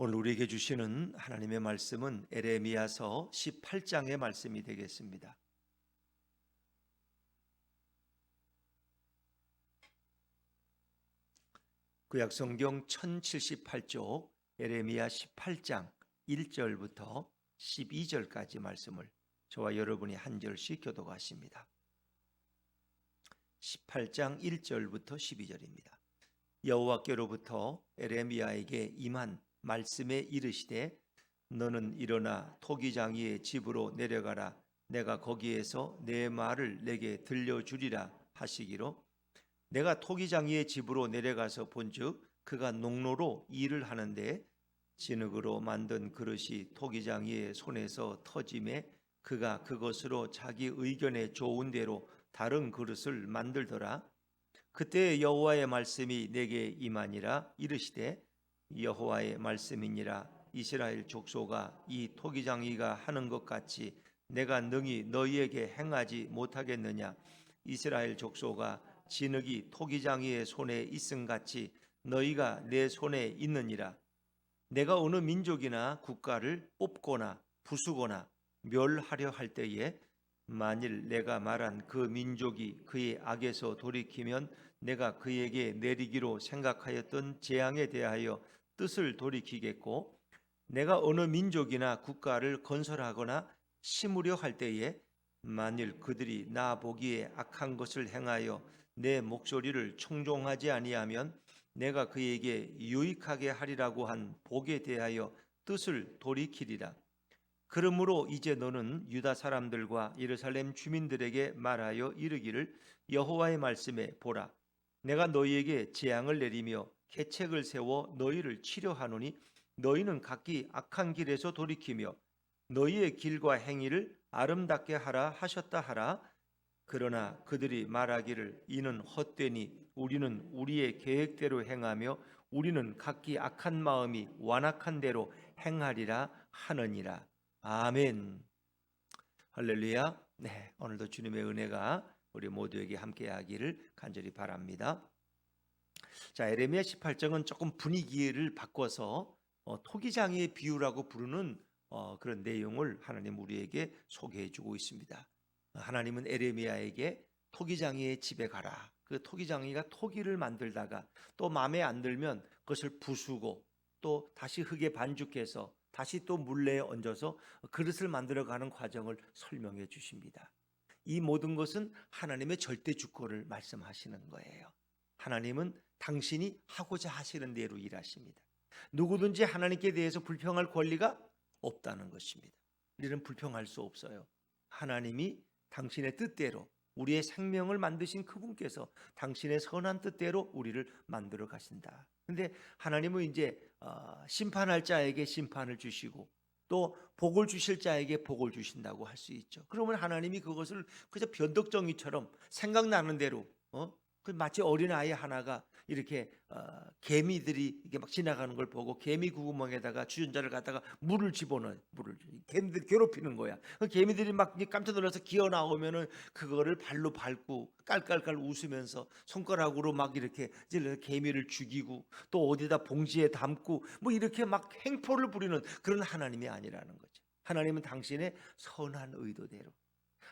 오늘 우리에게 주시는 하나님의 말씀은 에레미야서 18장의 말씀이 되겠습니다. 구약성경 1078쪽 에레미야 18장 1절부터 12절까지 말씀을 저와 여러분이 한 절씩 교독하십니다. 18장 1절부터 12절입니다. 여호와께로부터 에레미야에게 임한 말씀에 이르시되 너는 일어나 토기장이의 집으로 내려가라. 내가 거기에서 내 말을 내게 들려주리라 하시기로 내가 토기장이의 집으로 내려가서 본즉 그가 농로로 일을 하는데 진흙으로 만든 그릇이 토기장이의 손에서 터짐에 그가 그것으로 자기 의견에 좋은 대로 다른 그릇을 만들더라. 그때 여호와의 말씀이 내게 임하니라. 이르시되 여호와의 말씀이니라. 이스라엘 족속아 이 토기장이가 하는 것 같이 내가 능히 너희에게 행하지 못하겠느냐. 이스라엘 족속아 진흙이 토기장이의 손에 있음같이 너희가 내 손에 있느니라. 내가 어느 민족이나 국가를 뽑거나 부수거나 멸하려 할 때에 만일 내가 말한 그 민족이 그의 악에서 돌이키면 내가 그에게 내리기로 생각하였던 재앙에 대하여 뜻을 돌이키겠고 내가 어느 민족이나 국가를 건설하거나 심으려 할 때에 만일 그들이 나 보기에 악한 것을 행하여 내 목소리를 청종하지 아니하면 내가 그에게 유익하게 하리라고 한 복에 대하여 뜻을 돌이키리라. 그러므로 이제 너는 유다 사람들과 예루살렘 주민들에게 말하여 이르기를 여호와의 말씀에 보라. 내가 너희에게 재앙을 내리며 계책을 세워 너희를 치려하노니 너희는 각기 악한 길에서 돌이키며 너희의 길과 행위를 아름답게 하라 하셨다 하라. 그러나 그들이 말하기를 이는 헛되니 우리는 우리의 계획대로 행하며 우리는 각기 악한 마음이 완악한 대로 행하리라 하느니라. 아멘. 할렐루야. 네, 오늘도 주님의 은혜가 우리 모두에게 함께하기를 간절히 바랍니다. 자, 에레미야 18장은 조금 분위기를 바꿔서 토기장이의 비유라고 부르는 그런 내용을 하나님 우리에게 소개해주고 있습니다. 하나님은 에레미야에게 토기장이의 집에 가라. 그 토기장이가 토기를 만들다가 또 마음에 안 들면 그것을 부수고 또 다시 흙에 반죽해서 다시 또 물레에 얹어서 그릇을 만들어가는 과정을 설명해 주십니다. 이 모든 것은 하나님의 절대 주권을 말씀하시는 거예요. 하나님은 당신이 하고자 하시는 대로 일하십니다. 누구든지 하나님께 대해서 불평할 권리가 없다는 것입니다. 우리는 불평할 수 없어요. 하나님이 당신의 뜻대로 우리의 생명을 만드신 그분께서 당신의 선한 뜻대로 우리를 만들어 가신다. 근데 하나님은 이제 심판할 자에게 심판을 주시고 또 복을 주실 자에게 복을 주신다고 할 수 있죠. 그러면 하나님이 그것을 그저 변덕정이처럼 생각나는 대로 그 마치 어린아이 하나가 이렇게 개미들이 이렇게 막 지나가는 걸 보고 개미 구멍에다가 주전자를 갖다가 물을 집어넣어요. 개미들이 괴롭히는 거야. 그 개미들이 막 깜짝 놀라서 기어 나오면은 그거를 발로 밟고 깔깔깔 웃으면서 손가락으로 막 이렇게 개미를 죽이고 또 어디다 봉지에 담고 뭐 이렇게 막 행포를 부리는 그런 하나님이 아니라는 거죠. 하나님은 당신의 선한 의도대로,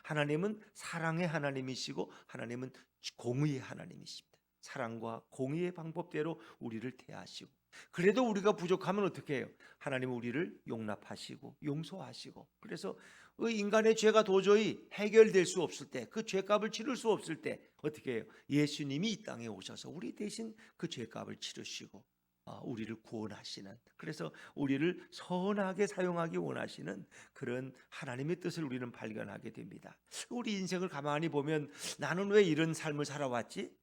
하나님은 사랑의 하나님이시고 하나님은 공의의 하나님이십니다. 사랑과 공의의 방법대로 우리를 대하시고, 그래도 우리가 부족하면 어떻게 해요? 하나님은 우리를 용납하시고 용서하시고, 그래서 인간의 죄가 도저히 해결될 수 없을 때, 그 죄값을 치를 수 없을 때 어떻게 해요? 예수님이 이 땅에 오셔서 우리 대신 그 죄값을 치르시고 우리를 구원하시는, 그래서 우리를 선하게 사용하기 원하시는 그런 하나님의 뜻을 우리는 발견하게 됩니다. 우리 인생을 가만히 보면 나는 왜 이런 삶을 살아왔지?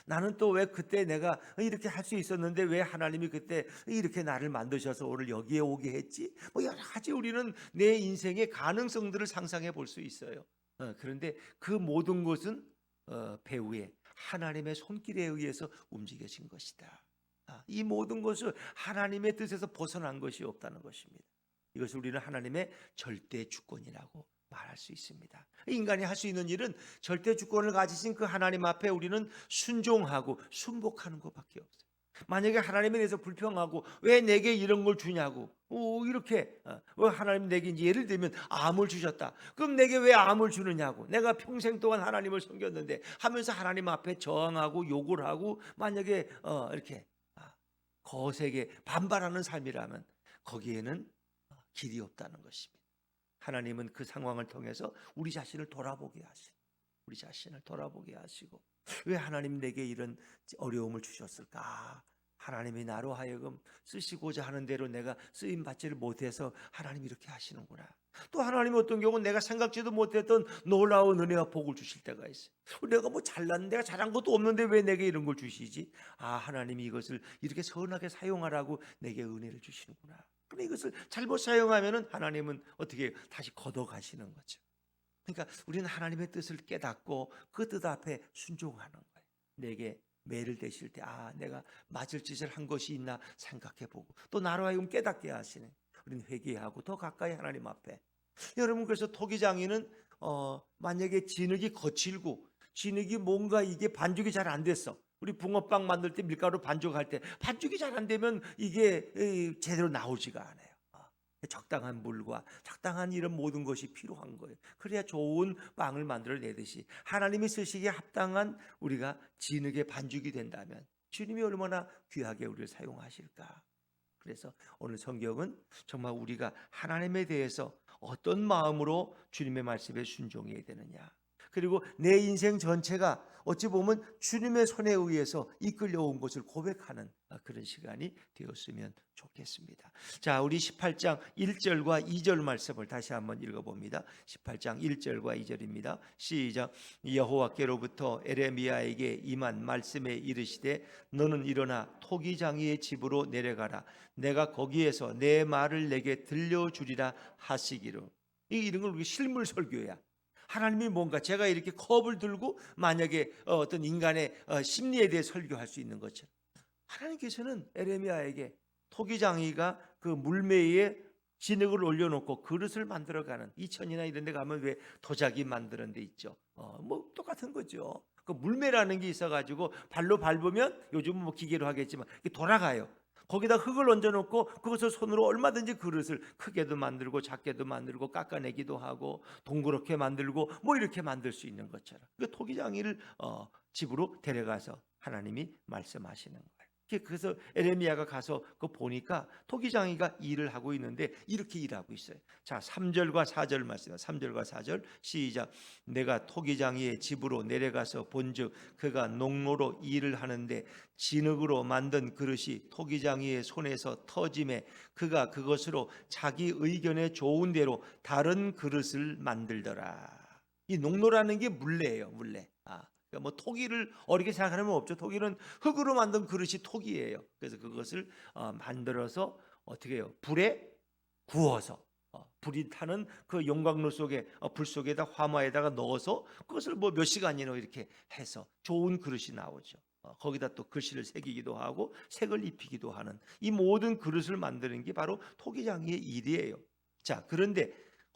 나는 또 왜 그때 내가 이렇게 할 수 있었는데 왜 하나님이 그때 이렇게 나를 만드셔서 오늘 여기에 오게 했지? 뭐 여러 가지 우리는 내 인생의 가능성들을 상상해 볼 수 있어요. 그런데 그 모든 것은 배후에 하나님의 손길에 의해서 움직여진 것이다. 이 모든 것은 하나님의 뜻에서 벗어난 것이 없다는 것입니다. 이것을 우리는 하나님의 절대 주권이라고 말할 수 있습니다. 인간이 할 수 있는 일은 절대 주권을 가지신 그 하나님 앞에 우리는 순종하고 순복하는 것밖에 없어요. 만약에 하나님에 대해서 불평하고 왜 내게 이런 걸 주냐고 이렇게 왜 하나님 내게 이제 예를 들면 암을 주셨다. 그럼 내게 왜 암을 주느냐고, 내가 평생 동안 하나님을 섬겼는데 하면서 하나님 앞에 저항하고 욕을 하고 만약에 이렇게 거세게 반발하는 삶이라면 거기에는 길이 없다는 것입니다. 하나님은 그 상황을 통해서 우리 자신을 돌아보게 하시고, 우리 자신을 돌아보게 하시고, 왜 하나님 내게 이런 어려움을 주셨을까? 하나님이 나로 하여금 쓰시고자 하는 대로 내가 쓰임 받지를 못해서 하나님이 이렇게 하시는구나. 또 하나님은 어떤 경우는 내가 생각지도 못했던 놀라운 은혜와 복을 주실 때가 있어요. 내가 뭐 잘났는데, 내가 잘한 것도 없는데 왜 내게 이런 걸 주시지? 하나님이 이것을 이렇게 선하게 사용하라고 내게 은혜를 주시는구나. 그런데 이것을 잘못 사용하면은 하나님은 어떻게 다시 걷어가시는 거죠. 그러니까 우리는 하나님의 뜻을 깨닫고 그 뜻 앞에 순종하는 거예요. 내게 매를 대실 때 내가 맞을 짓을 한 것이 있나 생각해보고, 또 나로 하여금 깨닫게 하시네. 우리는 회개하고 더 가까이 하나님 앞에. 여러분, 그래서 토기장이는 만약에 진흙이 거칠고 진흙이 뭔가 이게 반죽이 잘 안 됐어. 우리 붕어빵 만들 때 밀가루 반죽할 때 반죽이 잘 안 되면 이게 제대로 나오지가 않아요. 적당한 물과 적당한 이런 모든 것이 필요한 거예요. 그래야 좋은 빵을 만들어내듯이 하나님이 쓰시기에 합당한 우리가 진흙의 반죽이 된다면 주님이 얼마나 귀하게 우리를 사용하실까. 그래서 오늘 성경은 정말 우리가 하나님에 대해서 어떤 마음으로 주님의 말씀에 순종해야 되느냐, 그리고 내 인생 전체가 어찌 보면 주님의 손에 의해서 이끌려온 것을 고백하는 그런 시간이 되었으면 좋겠습니다. 자, 우리 18장 1절과 2절 말씀을 다시 한번 읽어봅니다. 18장 1절과 2절입니다. 시작. 여호와께로부터 에레미야에게 임한 말씀에 이르시되 너는 일어나 토기장이의 집으로 내려가라. 내가 거기에서 내 말을 내게 들려주리라 하시기로. 이런 걸 우리 실물 설교야. 하나님이 뭔가 제가 이렇게 컵을 들고 만약에 어떤 인간의 심리에 대해 설교할 수 있는 것처럼 하나님께서는 에레미야에게 토기장이가 그 물매에 진흙을 올려놓고 그릇을 만들어가는, 이천이나 이런 데 가면 왜 도자기 만드는 데 있죠. 뭐 똑같은 거죠. 그 물매라는 게 있어가지고 발로 밟으면, 요즘은 뭐 기계로 하겠지만 돌아가요. 거기다 흙을 얹어놓고 그것을 손으로 얼마든지 그릇을 크게도 만들고 작게도 만들고 깎아내기도 하고 동그랗게 만들고 뭐 이렇게 만들 수 있는 것처럼 그 토기장이를 집으로 데려가서 하나님이 말씀하시는 거예요. 그래서 에레미야가 가서 그 보니까 토기장이가 일을 하고 있는데 이렇게 일하고 있어요. 자, 3절과 4절 말씀입니다. 3절과 4절 시작. 내가 토기장이의 집으로 내려가서 본즉 그가 농로로 일을 하는데 진흙으로 만든 그릇이 토기장이의 손에서 터짐에 그가 그것으로 자기 의견에 좋은 대로 다른 그릇을 만들더라. 이 농로라는 게 물레예요, 물레. 뭐 토기를 어렵게 생각하면 없죠. 토기는 흙으로 만든 그릇이 토기예요. 그래서 그것을 만들어서 어떻게 해요? 불에 구워서 불이 타는 그 용광로 속에 불 속에다 화마에다가 넣어서 그것을 뭐 몇 시간이나 이렇게 해서 좋은 그릇이 나오죠. 거기다 또 글씨를 새기기도 하고 색을 입히기도 하는 이 모든 그릇을 만드는 게 바로 토기장이의 일이에요. 자, 그런데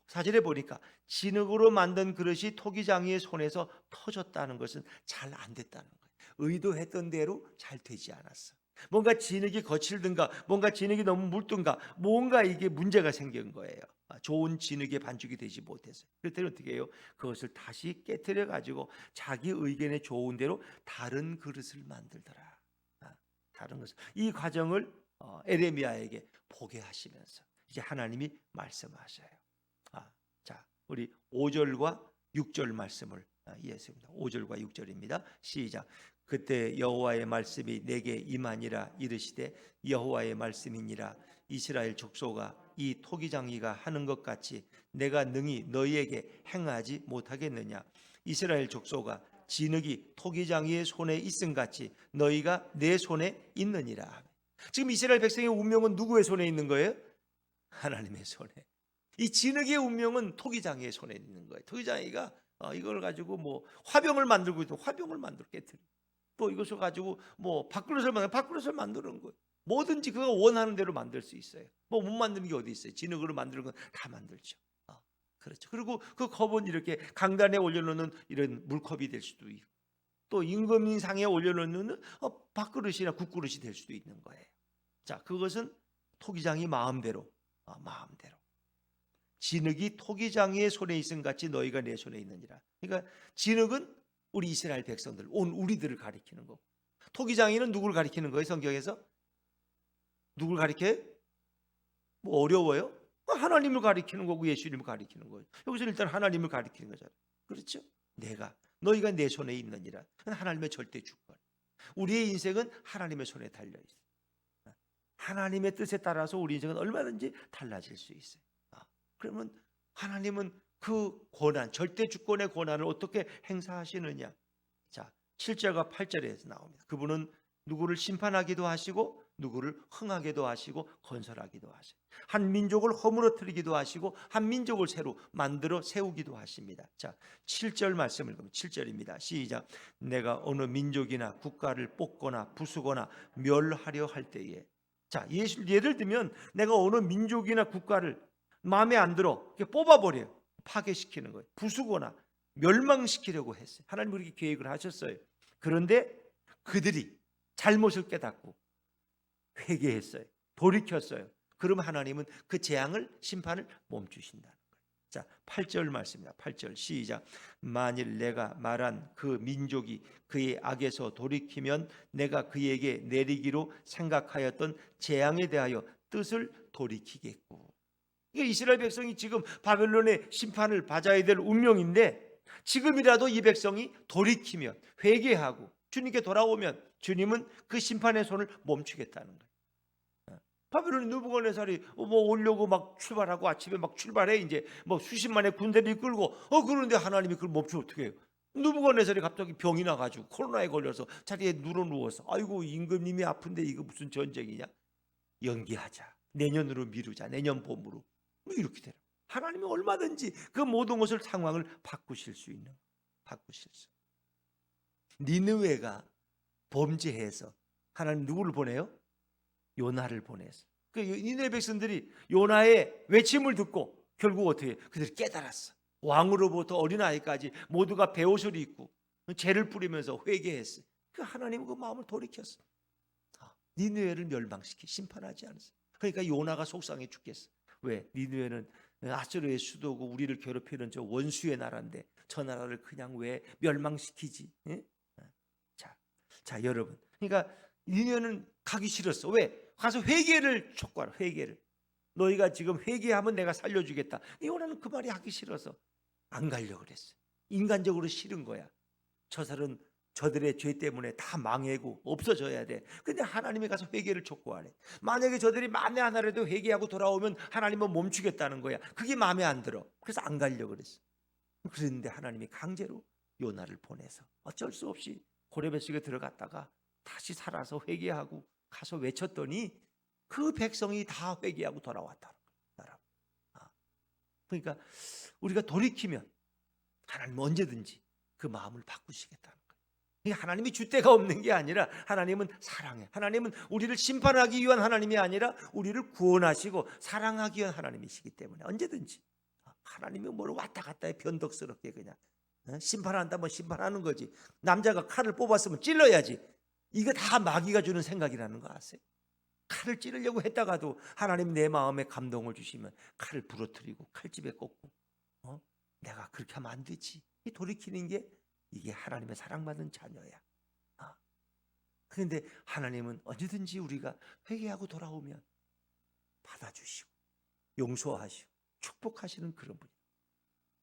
사진에 보니까 진흙으로 만든 그릇이 토기장이의 손에서 터졌다는 것은 잘 안 됐다는 거예요. 의도했던 대로 잘 되지 않았어. 뭔가 진흙이 거칠든가 뭔가 진흙이 너무 묽든가 뭔가 이게 문제가 생긴 거예요. 좋은 진흙의 반죽이 되지 못해서. 그때 어떻게 해요? 그것을 다시 깨트려 가지고 자기 의견에 좋은 대로 다른 그릇을 만들더라. 다른 것을. 이 과정을 에레미야에게 보게 하시면서 이제 하나님이 말씀하셔요. 자, 우리 5절과 6절 말씀을 이해했습니다. 5절과 6절입니다. 시작. 그때 여호와의 말씀이 내게 임하니라 이르시되 여호와의 말씀이니라 이스라엘 족속아 이 토기장이가 하는 것 같이 내가 능히 너희에게 행하지 못하겠느냐. 이스라엘 족속아 진흙이 토기장이의 손에 있음 같이 너희가 내 손에 있느니라. 지금 이스라엘 백성의 운명은 누구의 손에 있는 거예요? 하나님의 손에. 이 진흙의 운명은 토기장이의 손에 있는 거예요. 토기장이가 이걸 가지고 뭐 화병을 만들고 있고 화병을 만들어 깨뜨려. 또 이것을 가지고 뭐 밥그릇을 만드는 거예요. 뭐든지 그가 원하는 대로 만들 수 있어요. 뭐 못 만드는 게 어디 있어요? 진흙으로 만드는 건 다 만들죠. 그렇죠. 그리고 그 컵은 이렇게 강단에 올려놓는 이런 물컵이 될 수도 있고 또 임금님상에 올려놓는 밥그릇이나 국그릇이 될 수도 있는 거예요. 자, 그것은 토기장이 마음대로 진흙이 토기장이의 손에 있음 같이 너희가 내 손에 있느니라. 그러니까 진흙은 우리 이스라엘 백성들, 온 우리들을 가리키는 거고, 토기장이는 누구를 가리키는 거예요? 성경에서 누굴 가리켜요? 뭐 어려워요? 하나님을 가리키는 거고 예수님을 가리키는 거예요. 여기서 일단 하나님을 가리키는 거잖아요. 그렇죠? 너희가 내 손에 있느니라. 하나님의 절대 주권. 우리의 인생은 하나님의 손에 달려 있어요. 하나님의 뜻에 따라서 우리 인생은 얼마든지 달라질 수 있어요. 그러면 하나님은 그 권한, 절대 주권의 권한을 어떻게 행사하시느냐? 자, 7절과 8절에서 나옵니다. 그분은 누구를 심판하기도 하시고 누구를 흥하게도 하시고 건설하기도 하시고, 한 민족을 허물어뜨리기도 하시고 한 민족을 새로 만들어 세우기도 하십니다. 자, 7절 말씀을 보면 7절입니다. 시작. 내가 어느 민족이나 국가를 뽑거나 부수거나 멸하려 할 때에, 자, 예를 들면 내가 어느 민족이나 국가를 마음에 안 들어 뽑아버려요. 파괴시키는 거예요. 부수거나 멸망시키려고 했어요. 하나님 그렇게 계획을 하셨어요. 그런데 그들이 잘못을 깨닫고 회개했어요. 돌이켰어요. 그럼 하나님은 그 재앙을, 심판을 멈추신다는 거예요. 자, 8절 말씀입니다. 8절 시작. 만일 내가 말한 그 민족이 그의 악에서 돌이키면 내가 그에게 내리기로 생각하였던 재앙에 대하여 뜻을 돌이키겠고. 이게 이스라엘 백성이 지금 바벨론의 심판을 받아야 될 운명인데, 지금이라도 이 백성이 돌이키면, 회개하고 주님께 돌아오면 주님은 그 심판의 손을 멈추겠다는 거예요. 바벨론의 느부갓네살이 뭐 오려고 막 출발하고 아침에 막 출발해, 이제 뭐 수십만의 군대를 이끌고, 그런데 하나님이 그걸 멈추면 어떻게 해요? 느부갓네살이 갑자기 병이 나가지고 코로나에 걸려서 자리에 누워서, 아이고 임금님이 아픈데 이거 무슨 전쟁이냐? 연기하자, 내년으로 미루자, 내년 봄으로, 뭐 이렇게 되라. 하나님이 얼마든지 그 모든 것을, 상황을 바꾸실 수. 니느웨가 범죄해서 하나님 누구를 보내요? 요나를 보내서. 그 니느웨 백성들이 요나의 외침을 듣고 결국 어떻게 해요? 그들이 깨달았어. 왕으로부터 어린아이까지 모두가 베옷을 입고 죄를 뿌리면서 회개했어요. 그 하나님은 그 마음을 돌이켰어. 니느웨를 멸망시키 심판하지 않았어요. 그러니까 요나가 속상해 죽겠어. 왜? 니느웨는 아수르의 수도고 우리를 괴롭히는 저 원수의 나라인데 저 나라를 그냥 왜 멸망시키지? 예? 자, 여러분, 그러니까 니느웨는 가기 싫었어. 왜? 가서 회개를 촉구하라. 회개를. 너희가 지금 회개하면 내가 살려주겠다. 요나는 그 말이 하기 싫어서 안 가려고 그랬어. 인간적으로 싫은 거야. 저들의 죄 때문에 다 망해고 없어져야 돼. 근데 하나님이 가서 회개를 촉구하래. 만약에 저들이 만에 하나라도 회개하고 돌아오면 하나님은 멈추겠다는 거야. 그게 마음에 안 들어. 그래서 안 가려고 그랬어. 그런데 하나님이 강제로 요나를 보내서 어쩔 수 없이 고레베스에 들어갔다가 다시 살아서 회개하고 가서 외쳤더니 그 백성이 다 회개하고 돌아왔다는 거예요. 그러니까 우리가 돌이키면 하나님은 언제든지 그 마음을 바꾸시겠다는 거예요. 하나님이 줏대가 없는 게 아니라 하나님은 사랑해. 하나님은 우리를 심판하기 위한 하나님이 아니라 우리를 구원하시고 사랑하기 위한 하나님이시기 때문에 언제든지 하나님이 뭘 왔다 갔다 해 변덕스럽게 그냥 심판한다면 심판하는 거지. 남자가 칼을 뽑았으면 찔러야지. 이거 다 마귀가 주는 생각이라는 거 아세요? 칼을 찌르려고 했다가도 하나님 내 마음에 감동을 주시면 칼을 부러뜨리고 칼집에 꽂고 내가 그렇게 하면 안 되지. 이 돌이키는 게 이게 하나님의 사랑받는 자녀야. 그런데 하나님은 언제든지 우리가 회개하고 돌아오면 받아주시고 용서하시고 축복하시는 그런 분이에요.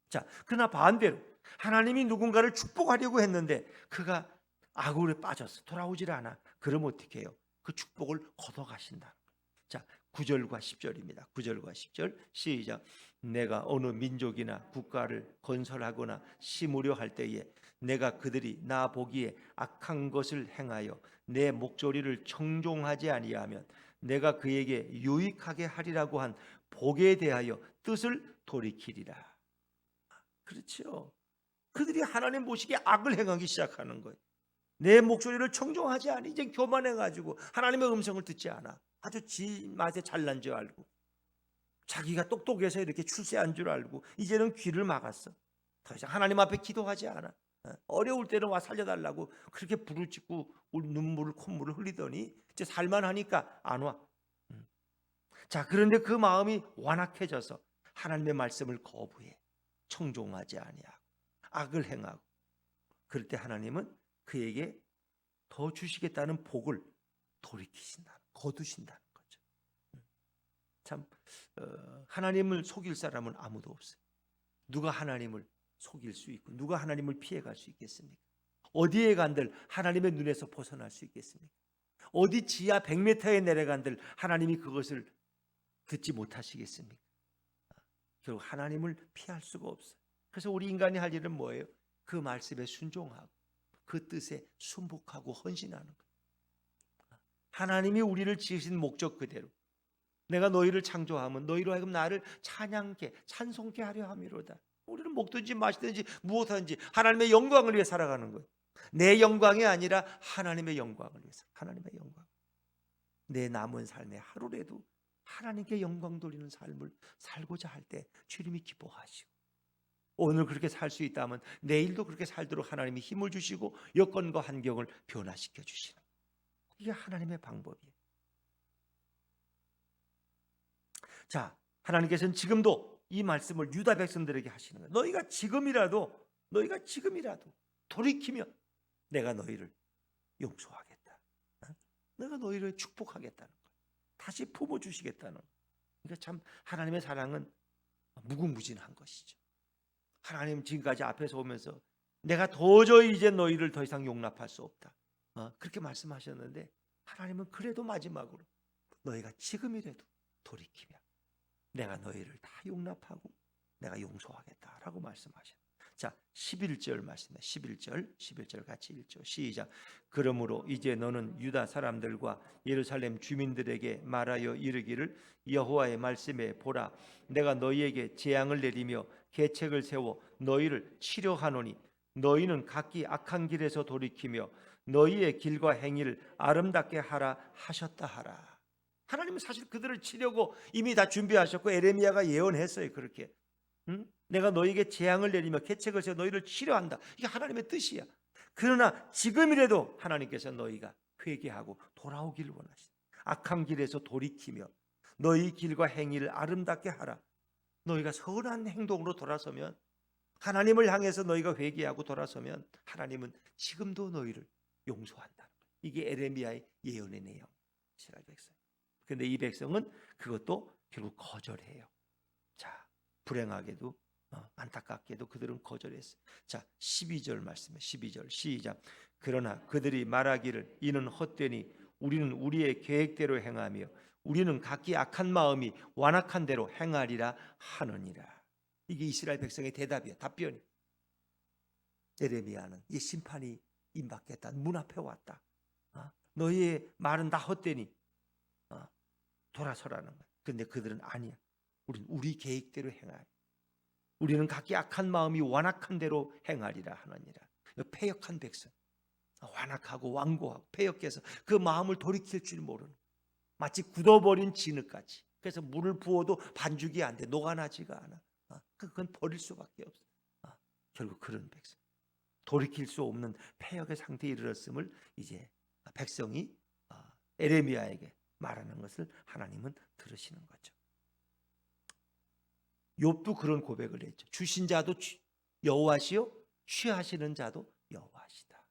자, 그러나 반대로 하나님이 누군가를 축복하려고 했는데 그가 악으로 빠졌어. 돌아오질 않아. 그러면 어떻게 해요? 그 축복을 걷어가신다. 자, 9절과 10절입니다. 9절과 10절 시작. 내가 어느 민족이나 국가를 건설하거나 심으려 할 때에 내가 그들이 나 보기에 악한 것을 행하여 내 목소리를 청종하지 아니하면 내가 그에게 유익하게 하리라고 한 복에 대하여 뜻을 돌이키리라. 그렇죠. 그들이 하나님 보시기에 악을 행하기 시작하는 거예요. 내 목소리를 청종하지 않아. 이제 교만해가지고 하나님의 음성을 듣지 않아. 아주 지 맛에 잘난 줄 알고 자기가 똑똑해서 이렇게 출세한 줄 알고 이제는 귀를 막았어. 더 이상 하나님 앞에 기도하지 않아. 어려울 때는 와 살려달라고 그렇게 부르짖고 눈물을 콧물을 흘리더니 이제 살만하니까 안 와. 자, 그런데 그 마음이 완악해져서 하나님의 말씀을 거부해 청종하지 아니하고 악을 행하고, 그럴 때 하나님은 그에게 더 주시겠다는 복을 돌이키신다, 거두신다는 거죠. 참 하나님을 속일 사람은 아무도 없어요. 누가 하나님을 속일 수 있고 누가 하나님을 피해갈 수 있겠습니까? 어디에 간들 하나님의 눈에서 벗어날 수 있겠습니까? 어디 지하 100m에 내려간들 하나님이 그것을 듣지 못하시겠습니까? 결국 하나님을 피할 수가 없어요. 그래서 우리 인간이 할 일은 뭐예요? 그 말씀에 순종하고 그 뜻에 순복하고 헌신하는 거예요. 하나님이 우리를 지으신 목적 그대로 내가 너희를 창조하면 너희로 하여금 나를 찬양케 찬송케 하려 함이로다. 우리는 먹든지 마시든지 무엇하든지 하나님의 영광을 위해 살아가는 거예요. 내 영광이 아니라 하나님의 영광을 위해서. 하나님의 영광. 내 남은 삶의 하루라도 하나님께 영광 돌리는 삶을 살고자 할 때 주님이 기뻐하시고, 오늘 그렇게 살 수 있다면 내일도 그렇게 살도록 하나님이 힘을 주시고 여건과 환경을 변화시켜 주시는, 이게 하나님의 방법이에요. 자, 하나님께서는 지금도 이 말씀을 유다 백성들에게 하시는 거예요. 너희가 지금이라도 돌이키면 내가 너희를 용서하겠다. 내가 너희를 축복하겠다는 거예요. 다시 품어주시겠다는 거예요. 그러니까 참 하나님의 사랑은 무궁무진한 것이죠. 하나님 지금까지 앞에서 오면서 내가 도저히 이제 너희를 더 이상 용납할 수 없다, 그렇게 말씀하셨는데, 하나님은 그래도 마지막으로 너희가 지금이라도 돌이키면 내가 너희를 다 용납하고 내가 용서하겠다라고 말씀하셨어요. 자, 11절 말씀입니다. 11절 같이 읽죠. 시작. 그러므로 이제 너는 유다 사람들과 예루살렘 주민들에게 말하여 이르기를, 여호와의 말씀에 보라, 내가 너희에게 재앙을 내리며 계책을 세워 너희를 치려하노니 너희는 각기 악한 길에서 돌이키며 너희의 길과 행위를 아름답게 하라 하셨다 하라. 하나님은 사실 그들을 치려고 이미 다 준비하셨고 에레미야가 예언했어요. 그렇게 내가 너희에게 재앙을 내리며 계책을 세워 너희를 치려한다. 이게 하나님의 뜻이야. 그러나 지금이라도 하나님께서 너희가 회개하고 돌아오기를 원하시다. 악한 길에서 돌이키며 너희 길과 행위를 아름답게 하라. 너희가 선한 행동으로 돌아서면, 하나님을 향해서 너희가 회개하고 돌아서면 하나님은 지금도 너희를 용서한다. 이게 에레미야의 예언의 내용. 이스라엘 백성. 그런데 이 백성은 그것도 결국 거절해요. 자, 불행하게도 안타깝게도 그들은 거절했어요. 자, 12절 말씀에 12절 시작. 그러나 그들이 말하기를 이는 헛되니 우리는 우리의 계획대로 행하며 우리는 각기 악한 마음이 완악한 대로 행하리라 하느니라. 이게 이스라엘 백성의 대답이야. 답변이. 예레미야는 이 심판이 임박했다. 문 앞에 왔다. 너희의 말은 다 헛되니 돌아서라는 거야. 그런데 그들은 아니야. 우리는 우리 계획대로 행하리. 우리는 각기 악한 마음이 완악한 대로 행하리라 하느니라. 패역한 백성, 완악하고 완고하고 패역해서 그 마음을 돌이킬 줄 모르는, 마치 굳어버린 진흙같이. 그래서 물을 부어도 반죽이 안 돼, 녹아나지가 않아. 그건 버릴 수밖에 없어. 결국 그런 백성, 돌이킬 수 없는 패역의 상태에 이르렀음을 이제 백성이 에레미야에게 말하는 것을 하나님은 들으시는 거죠. 욥도 그런 고백을 했죠. 주신 자도 여호와시요 취하시는 자도 여호와시다.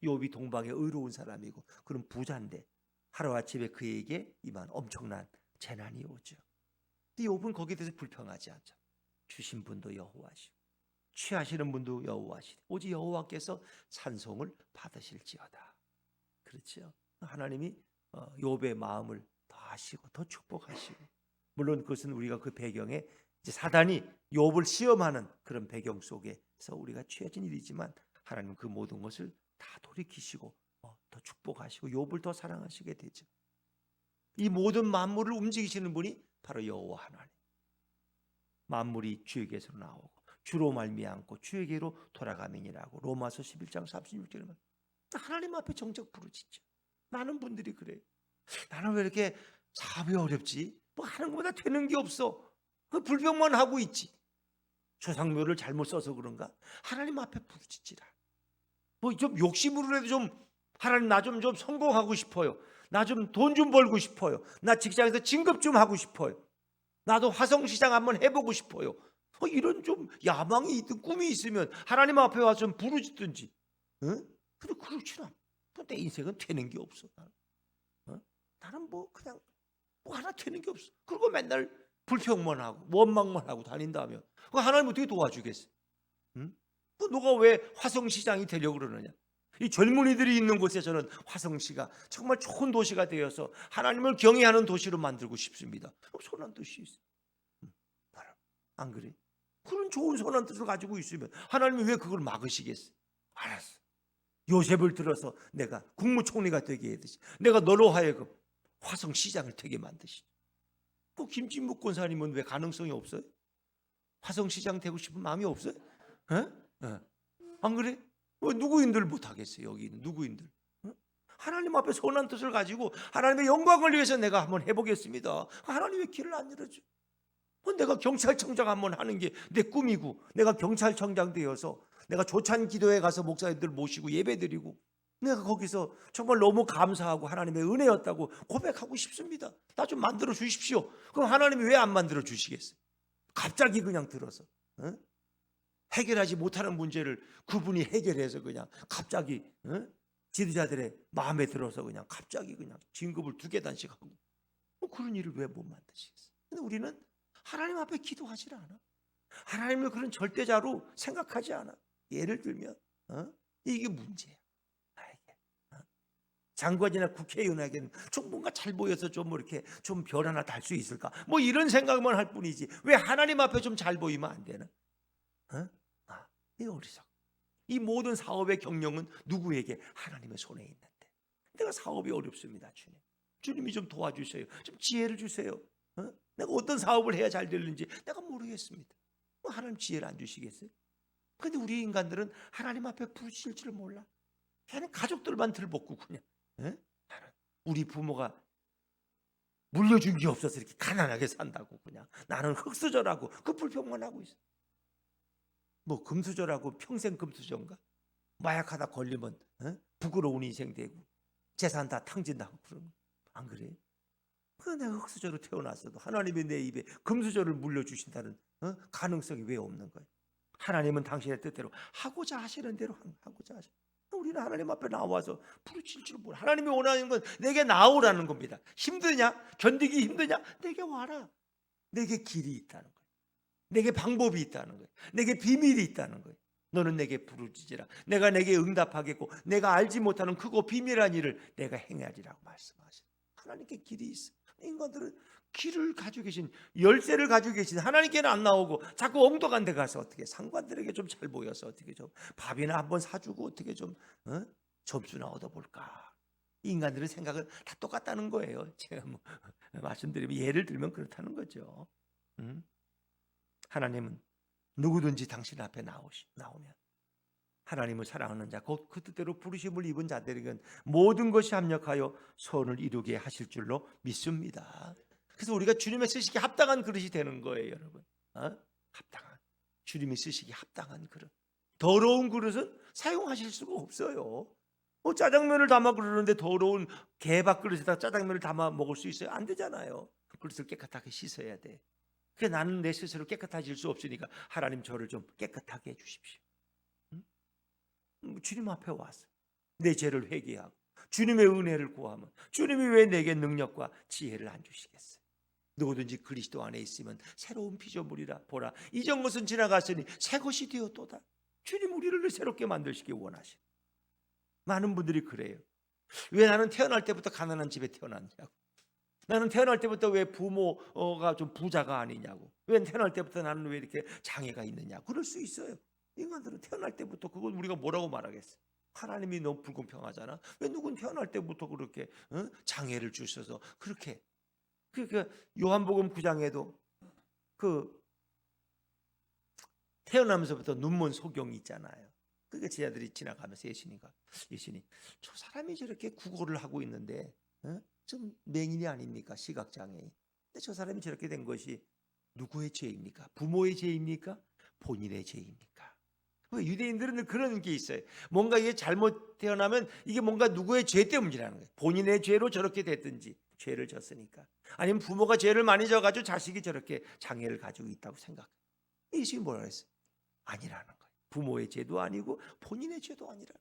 욥이 동방의 의로운 사람이고 그런 부자인데 하루아침에 그에게 임한 엄청난 재난이 오죠. 근데 욥은 거기에 대해서 불평하지 않죠. 주신 분도 여호와시고 취하시는 분도 여호와시다. 오직 여호와께서 찬송을 받으실지어다. 그렇죠. 하나님이 욥의 마음을 더 아시고 더 축복하시고, 물론 그것은 우리가 그 배경에 이제 사단이 욥을 시험하는 그런 배경 속에서 우리가 취해진 일이지만, 하나님은 그 모든 것을 다 돌이키시고 더 축복하시고 욥을 더 사랑하시게 되죠. 이 모든 만물을 움직이시는 분이 바로 여호와 하나님. 만물이 주에게서 나오고 주로 말미암고 주에게로 돌아가면이라고 로마서 11장 36절에 하나님 앞에 정적 부르짖죠. 많은 분들이 그래요. 나는 왜 이렇게 사업이 어렵지? 뭐 하는 것보다 되는 게 없어. 그 불평만 하고 있지. 조상묘를 잘못 써서 그런가? 하나님 앞에 부르짖으라. 뭐 좀 욕심으로라도 좀 하나님 나 좀 성공하고 싶어요. 나 좀 돈 좀 벌고 싶어요. 나 직장에서 진급 좀 하고 싶어요. 나도 화성시장 한번 해보고 싶어요. 이런 좀 야망이 있든 꿈이 있으면 하나님 앞에 와서 좀 부르짖든지. 응? 근데 그렇지 않아. 내 인생은 되는 게 없어. 나는 뭐 그냥 뭐 하나 되는 게 없어. 그리고 맨날 불평만 하고 원망만 하고 다닌다면 하나님 어떻게 도와주겠어? 응? 너가 왜 화성시장이 되려고 그러느냐? 이 젊은이들이 있는 곳에 저는 화성시가 정말 좋은 도시가 되어서 하나님을 경외하는 도시로 만들고 싶습니다. 선한 뜻이 있어. 안 그래? 그런 좋은 선한 뜻을 가지고 있으면 하나님이 왜 그걸 막으시겠어? 알았어. 요셉을 들어서 내가 국무총리가 되게 해듯이 내가 너로 하여금 화성시장을 되게 만드시죠. 김진묵 권사님은 왜 가능성이 없어요? 화성시장 되고 싶은 마음이 없어요? 안 그래? 누구인들 못하겠어요. 여기 있는 누구인들. 하나님 앞에 선한 뜻을 가지고 하나님의 영광을 위해서 내가 한번 해보겠습니다. 하나님의 길을 안 열어줘. 내가 경찰청장 한번 하는 게 내 꿈이고, 내가 경찰청장 되어서 내가 조찬 기도에 가서 목사님들 모시고 예배드리고, 내가 거기서 정말 너무 감사하고 하나님의 은혜였다고 고백하고 싶습니다. 나 좀 만들어 주십시오. 그럼 하나님이 왜 안 만들어 주시겠어요? 갑자기 그냥 들어서 해결하지 못하는 문제를 그분이 해결해서 그냥 갑자기 지도자들의 마음에 들어서 그냥 갑자기 그냥 진급을 2계단씩 하고, 그런 일을 왜 못 만드시겠어요? 근데 우리는 하나님 앞에 기도하지 않아. 하나님을 그런 절대자로 생각하지 않아. 예를 들면 이게 문제야. 장관이나 국회의원에게는 좀 뭔가 잘 보여서 좀 이렇게 좀 별 하나 달 수 있을까? 뭐 이런 생각만 할 뿐이지 왜 하나님 앞에 좀 잘 보이면 안 되나? 이 어리석. 이 모든 사업의 경영은 누구에게? 하나님의 손에 있는데 내가 사업이 어렵습니다. 주님이 좀 도와주세요. 좀 지혜를 주세요. 내가 어떤 사업을 해야 잘 되는지 내가 모르겠습니다. 하나님 지혜를 안 주시겠어요? 근데 우리 인간들은 하나님 앞에 부르실 줄 몰라. 그냥 가족들만 들볶고 그냥 우리 부모가 물려준 게 없어서 이렇게 가난하게 산다고 그냥 나는 흙수저라고 그 불평만 하고 있어. 뭐 금수저라고 평생 금수저인가? 마약하다 걸리면 부끄러운 인생 되고 재산 다 탕진다고 그러면 안 그래? 내가 흙수저로 태어났어도 하나님이 내 입에 금수저를 물려주신다는 가능성이 왜 없는 거예요? 하나님은 당신의 뜻대로 하고자 하시는 대로 하고자 하시는. 우리는 하나님 앞에 나와서 부르칠 줄 몰라. 하나님이 원하는 건 내게 나오라는 겁니다. 힘드냐? 견디기 힘드냐? 내게 와라. 내게 길이 있다는 거예요. 내게 방법이 있다는 거예요. 내게 비밀이 있다는 거예요. 너는 내게 부르짖으라. 내가 내게 응답하겠고 내가 알지 못하는 크고 비밀한 일을 내가 행하리라고 말씀하시는. 하나님께 길이 있어. 인간들은 길을 가지고 계신, 열쇠를 가지고 계신 하나님께는 안 나오고 자꾸 엉뚱한 데 가서 어떻게 상관들에게 좀 잘 보여서 어떻게 좀 밥이나 한번 사주고 어떻게 좀 점수나 얻어볼까. 인간들의 생각은 다 똑같다는 거예요. 제가 뭐 말씀드리면 예를 들면 그렇다는 거죠. 하나님은 누구든지 당신 앞에 나오면 하나님을 사랑하는 자, 곧 그 뜻대로 부르심을 입은 자들에게는 모든 것이 합력하여 선을 이루게 하실 줄로 믿습니다. 그래서 우리가 주님의 쓰시기에 합당한 그릇이 되는 거예요, 여러분. 합당한, 주님이 쓰시기에 합당한 그릇. 더러운 그릇은 사용하실 수가 없어요. 짜장면을 담아 그러는데 더러운 개밥 그릇에다 짜장면을 담아 먹을 수 있어요? 안 되잖아요. 그릇을 깨끗하게 씻어야 돼. 그래서 나는 내 스스로 깨끗해질 수 없으니까 하나님 저를 좀 깨끗하게 해주십시오. 주님 앞에 와서 내 죄를 회개하고 주님의 은혜를 구하면 주님이 왜 내게 능력과 지혜를 안 주시겠어요? 누구든지 그리스도 안에 있으면 새로운 피조물이라. 보라, 이전 것은 지나갔으니 새 것이 되었도다. 주님 우리를 새롭게 만드시기 원하시고. 많은 분들이 그래요. 왜 나는 태어날 때부터 가난한 집에 태어났냐고. 나는 태어날 때부터 왜 부모가 좀 부자가 아니냐고. 왜 태어날 때부터 나는 왜 이렇게 장애가 있느냐. 그럴 수 있어요. 인간들은 태어날 때부터 그걸 우리가 뭐라고 말하겠어? 하나님이 너무 불공평하잖아. 왜 누군 태어날 때부터 그렇게 장애를 주셔서 그렇게. 그러니까 요한복음 9장에도 그 태어나면서부터 눈먼 소경이 있잖아요. 그게 제자들이 지나가면서 예수님 저 사람이 저렇게 구걸을 하고 있는데 좀 맹인이 아닙니까? 시각장애인. 근데 저 사람이 저렇게 된 것이 누구의 죄입니까? 부모의 죄입니까? 본인의 죄입니까? 유대인들은 그런 게 있어요. 뭔가 이게 잘못 태어나면 이게 뭔가 누구의 죄 때문이라는 거예요. 본인의 죄로 저렇게 됐든지 죄를 졌으니까, 아니면 부모가 죄를 많이 져가지고 자식이 저렇게 장애를 가지고 있다고 생각해요. 예수님이 뭐라 그랬어요? 아니라는 거예요. 부모의 죄도 아니고 본인의 죄도 아니라,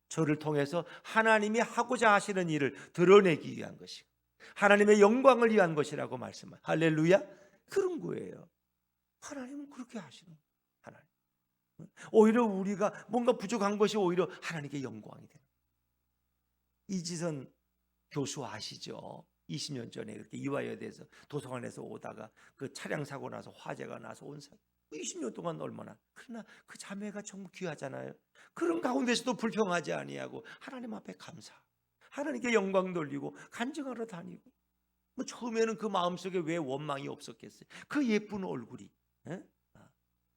저를 통해서 하나님이 하고자 하시는 일을 드러내기 위한 것이고 하나님의 영광을 위한 것이라고 말씀을, 할렐루야. 그런 거예요. 하나님은 그렇게 하시는 거예요. 하나님. 오히려 우리가 뭔가 부족한 것이 오히려 하나님께 영광이 되는 거예요. 이지선 교수 아시죠? 20년 전에 그렇게 이화여대에서 도서관에서 오다가 그 차량 사고 나서 화재가 나서 온 사람, 20년 동안 얼마나, 그러나 그 자매가 정말 귀하잖아요. 그런 가운데서도 불평하지 아니하고 하나님 앞에 감사, 하나님께 영광 돌리고 간증하러 다니고, 뭐 처음에는 그 마음속에 왜 원망이 없었겠어요? 그 예쁜 얼굴이, 에?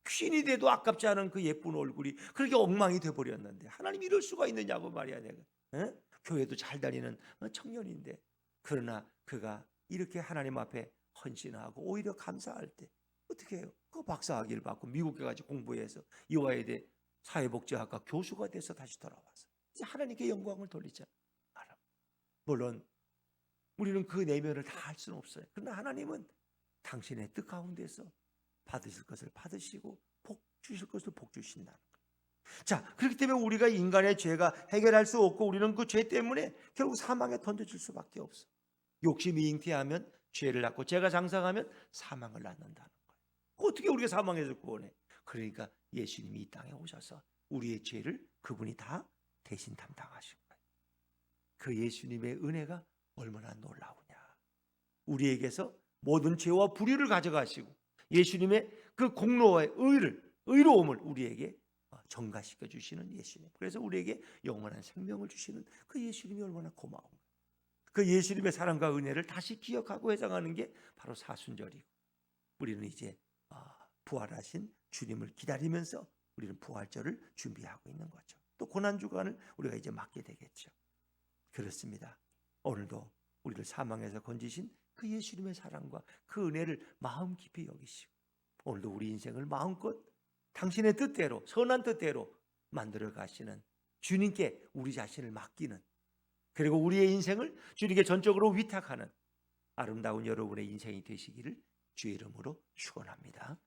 퀸이 돼도 아깝지 않은 그 예쁜 얼굴이 그렇게 엉망이 돼버렸는데, 하나님 이럴 수가 있느냐고 말이야 내가. 에? 교회도 잘 다니는 청년인데, 그러나 그가 이렇게 하나님 앞에 헌신하고 오히려 감사할 때 어떻게 해요? 그 박사학위를 받고 미국에 가서 공부해서 이화여대 사회복지학과 교수가 돼서 다시 돌아와서 이제 하나님께 영광을 돌리자. 물론 우리는 그 내면을 다 할 수는 없어요. 그러나 하나님은 당신의 뜻 가운데서 받으실 것을 받으시고 복 주실 것을 복 주신다는 거예요. 자, 그렇기 때문에 우리가 인간의 죄가 해결할 수 없고 우리는 그 죄 때문에 결국 사망에 던져질 수밖에 없어. 욕심이 잉태하면 죄를 낳고 죄가 장성하면 사망을 낳는다는 거예요. 어떻게 우리가 사망에서 구원해? 그러니까 예수님이 이 땅에 오셔서 우리의 죄를 그분이 다 대신 담당하신 거예요. 그 예수님의 은혜가 얼마나 놀라우냐. 우리에게서 모든 죄와 불의를 가져가시고 예수님의 그 공로와 의로움을 우리에게 전가시켜 주시는 예수님. 그래서 우리에게 영원한 생명을 주시는 그 예수님이 얼마나 고마운가. 그 예수님의 사랑과 은혜를 다시 기억하고 회상하는 게 바로 사순절이고, 우리는 이제 부활하신 주님을 기다리면서 우리는 부활절을 준비하고 있는 거죠. 또 고난주간을 우리가 이제 맞게 되겠죠. 그렇습니다. 오늘도 우리를 사망에서 건지신 그 예수님의 사랑과 그 은혜를 마음 깊이 여기시고, 오늘도 우리 인생을 마음껏 당신의 뜻대로, 선한 뜻대로 만들어 가시는 주님께 우리 자신을 맡기는, 그리고 우리의 인생을 주님께 전적으로 위탁하는 아름다운 여러분의 인생이 되시기를 주의 이름으로 축원합니다.